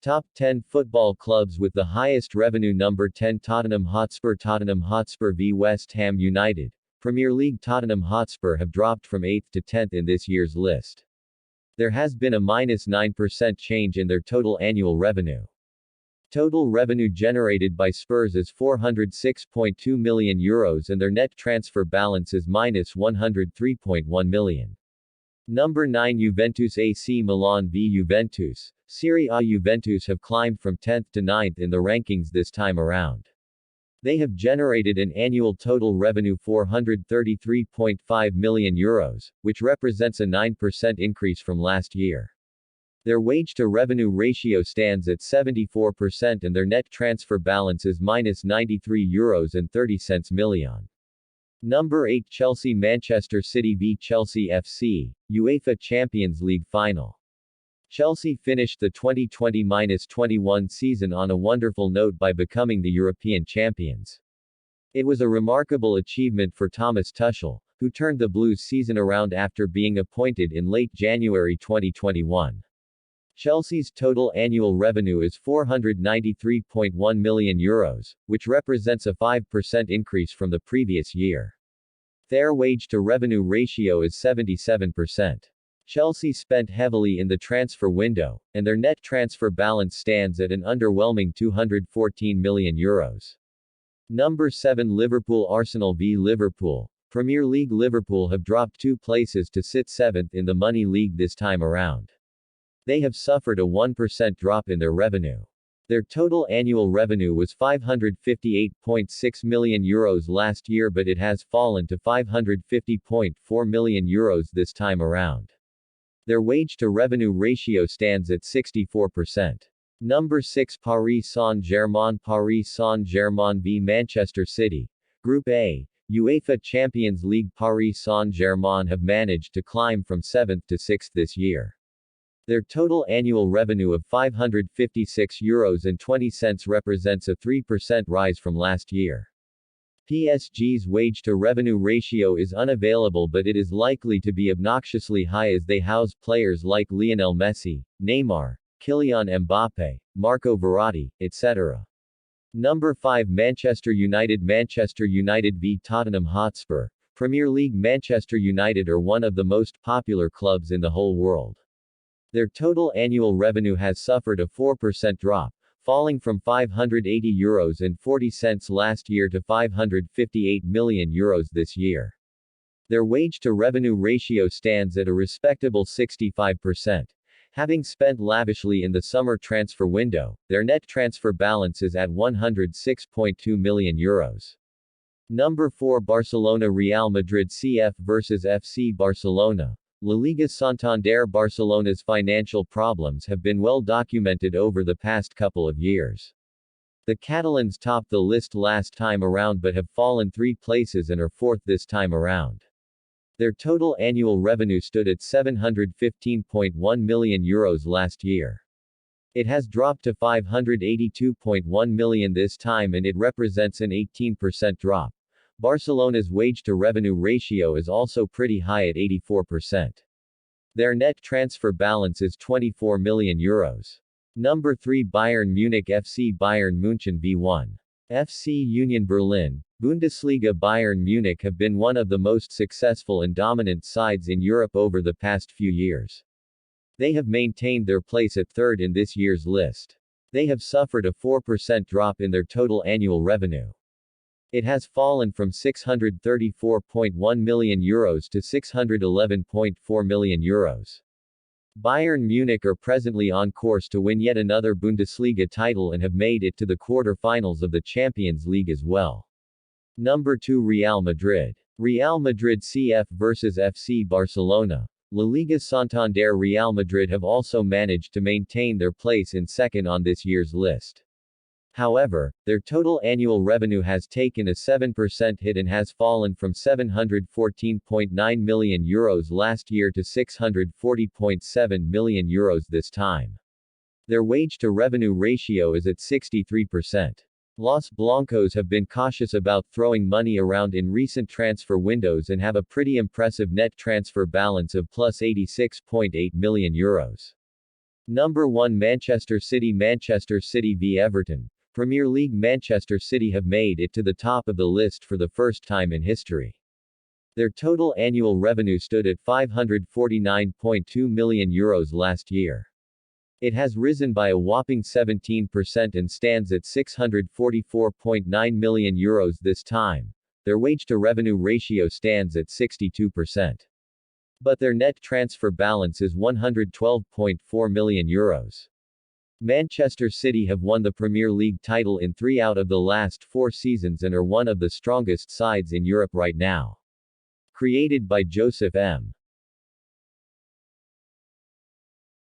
Top 10 football clubs with the highest revenue. Number 10 Tottenham Hotspur. Tottenham Hotspur v West Ham United. Premier League. Tottenham Hotspur have dropped from 8th to 10th in this year's list. There has been a -9% change in their total annual revenue. Total revenue generated by Spurs is €406.2 million and their net transfer balance is -103.1 million. Number 9 Juventus. AC Milan v Juventus. Serie A. Juventus have climbed from 10th to 9th in the rankings this time around. They have generated an annual total revenue €433.5 million, which represents a 9% increase from last year. Their wage-to-revenue ratio stands at 74% and their net transfer balance is €93.30 million. Number 8 Chelsea. Manchester City v Chelsea FC, UEFA Champions League Final. Chelsea finished the 2020-21 season on a wonderful note by becoming the European champions. It was a remarkable achievement for Thomas Tuchel, who turned the Blues season around after being appointed in late January 2021. Chelsea's total annual revenue is €493.1 million, which represents a 5% increase from the previous year. Their wage-to-revenue ratio is 77%. Chelsea spent heavily in the transfer window, and their net transfer balance stands at an underwhelming €214 million. Number 7 Liverpool. Arsenal v Liverpool. Premier League. Liverpool have dropped 2 places to sit 7th in the Money League this time around. They have suffered a 1% drop in their revenue. Their total annual revenue was €558.6 million last year, but it has fallen to €550.4 million this time around. Their wage-to-revenue ratio stands at 64%. Number 6 Paris Saint-Germain. Paris Saint-Germain v Manchester City. Group A, UEFA Champions League. Paris Saint-Germain have managed to climb from 7th to 6th this year. Their total annual revenue of €556.20 represents a 3% rise from last year. PSG's wage-to-revenue ratio is unavailable, but it is likely to be obnoxiously high as they house players like Lionel Messi, Neymar, Kylian Mbappe, Marco Verratti, etc. Number 5 Manchester United. Manchester United v Tottenham Hotspur. Premier League. Manchester United are one of the most popular clubs in the whole world. Their total annual revenue has suffered a 4% drop, falling from €580.40 last year to €558 million this year. Their wage-to-revenue ratio stands at a respectable 65%. Having spent lavishly in the summer transfer window, their net transfer balance is at €106.2 million. Number 4 Barcelona. Real Madrid. CF vs FC Barcelona. La Liga Santander. Barcelona's financial problems have been well documented over the past couple of years. The Catalans topped the list last time around but have fallen 3 places and are 4th this time around. Their total annual revenue stood at €715.1 million last year. It has dropped to €582.1 million this time and it represents an 18% drop. Barcelona's wage-to-revenue ratio is also pretty high at 84%. Their net transfer balance is €24 million. Number 3 Bayern Munich. FC Bayern München v 1. FC Union Berlin. Bundesliga. Bayern Munich have been one of the most successful and dominant sides in Europe over the past few years. They have maintained their place at 3rd in this year's list. They have suffered a 4% drop in their total annual revenue. It has fallen from €634.1 million to €611.4 million. Bayern Munich are presently on course to win yet another Bundesliga title and have made it to the quarter-finals of the Champions League as well. Number 2 Real Madrid. Real Madrid. CF vs FC Barcelona. La Liga Santander. Real Madrid have also managed to maintain their place in 2nd on this year's list. However, their total annual revenue has taken a 7% hit and has fallen from €714.9 million last year to €640.7 million this time. Their wage-to-revenue ratio is at 63%. Los Blancos have been cautious about throwing money around in recent transfer windows and have a pretty impressive net transfer balance of plus €86.8 million. Number 1 Manchester City v Everton. Premier League Manchester City have made it to the top of the list for the first time in history. Their total annual revenue stood at €549.2 million last year. It has risen by a whopping 17% and stands at €644.9 million this time. Their wage-to-revenue ratio stands at 62%. But their net transfer balance is €112.4 million. Manchester City have won the Premier League title in 3 out of the last 4 seasons and are one of the strongest sides in Europe right now. Created by Joseph M.